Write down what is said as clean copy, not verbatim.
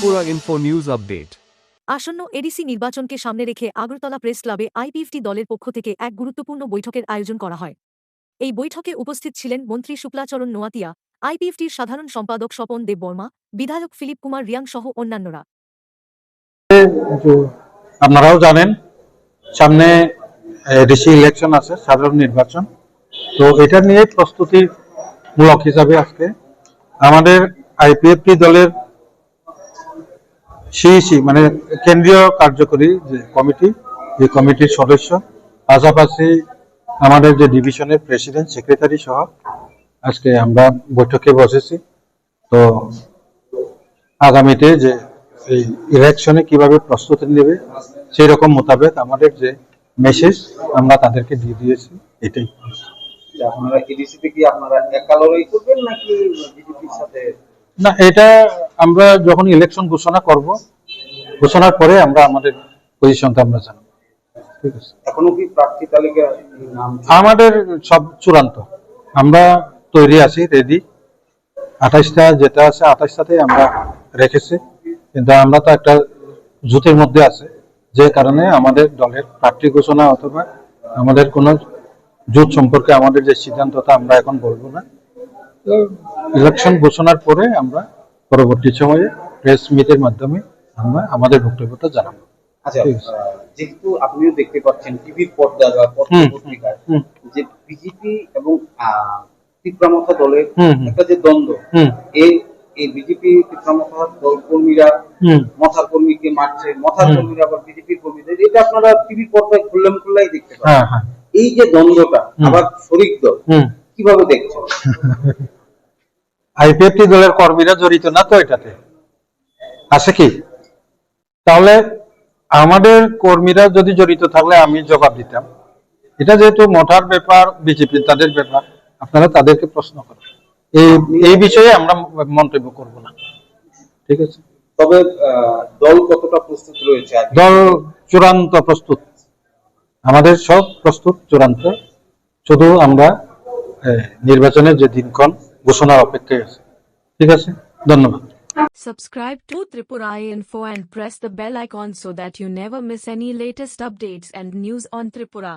Tripura info news update. আসন্ন ADC নির্বাচনকে সামনে রেখে আগরতলা প্রেস ক্লাবে আইপিএফটি দলের পক্ষ থেকে এক গুরুত্বপূর্ণ বৈঠকের আয়োজন করা হয়। এই বৈঠকে উপস্থিত ছিলেন মন্ত্রী শুক্লাচরণ নোয়াতিয়া, আইপিএফটির সাধারণ সম্পাদক স্বপন দেববর্মা, বিধায়ক ফিলিপ কুমার রিয়াং সহ অন্যান্যরা। আপনারাও জানেন সামনে এডিসি ইলেকশন আছে, সাধারণ নির্বাচন। তো এটা নিয়ে প্রস্তুতিমূলক হিসাবে আজকে আমাদের আইপিএফটি দলের সিইসি মানে কেন্দ্রীয় কার্যকরী যে কমিটি, এই কমিটির সদস্য, পাশাপাশি আমাদের যে ডিভিশনের প্রেসিডেন্ট, সেক্রেটারি সহ আজকে আমরা বৈঠকে বসেছি। তো আগামীতে যে এই ইলেকশনে কিভাবে প্রস্তুতি নেবে সেই রকম মোতাবেক আমাদের যে মেসেজ আমরা তাদেরকে দিয়ে দিয়েছি। এটাই আপনারা এডিসিতে কি আপনারা একা লড়াই করবেন নাকি বিজেপির সাথে? না, এটা আমরা যখন ইলেকশন ঘোষণা করব, ঘোষণার পরে আমরা আমাদের পজিশনটা আমরা জানাবো। ঠিক আছে, এখনো কি প্রার্থী তালিকা নাম আমাদের সব চূড়ান্ত, আমরা তৈরি আছি, রেডি। 28টা যেটা আছে 28টাতেই আমরা রেখেছি, কিন্তু আমরা তো একটা জোটের মধ্যে আছে, যে কারণে আমাদের দলের প্রার্থী ঘোষণা অথবা আমাদের কোনো জোট সম্পর্কে আমাদের যে সিদ্ধান্তটা আমরা এখন বলবো না। তো ইলেকশন ঘোষণার পরে আমরা পরবর্তী সময়ে প্রেস মিটের মাধ্যমে আমরা আমাদের বক্তব্যটা জানাবো। আচ্ছা, যেহেতু আপনিও দেখতে পাচ্ছেন টিভির পর্দা বা পত্রিকায় যে বিজেপি এবং তীব্রামথা দলের একটা যে দ্বন্দ্ব, এই বিজেপি তীব্রামথা দল কর্মীরা মথার কর্মীকে মারছে, মথার কর্মীরা আবার বিজেপি কর্মীদের, এটা আপনারা টিভির পর্দায় খুললেই দেখতে পাচ্ছেন। এই যে দ্বন্দ্বটা আবার শরিক দল, কিভাবে দেখছেন? আইপিএফটি দলের কর্মীরা জড়িত না তো এটাতে, আছে কি? তাহলে আমাদের কর্মীরা যদি জড়িত থাকলে আমি জবাব দিতাম। এটা যেহেতু মঠার ব্যাপার, বিজেপি তাদের ব্যাপার, আপনারা তাদেরকে প্রশ্ন করেন। এই বিষয়ে আমরা মন্তব্য করব না। ঠিক আছে, তবে দল কতটা প্রস্তুত রয়েছে? দল চূড়ান্ত প্রস্তুত, আমাদের সব প্রস্তুত চূড়ান্ত। শুধু আমরা নির্বাচনের যে দিনক্ষণ ঘোষণার অপেক্ষায় আছে। ঠিক আছে, ধন্যবাদ। Subscribe to Tripura Info and press the bell icon so that you never miss any latest updates and news on Tripura.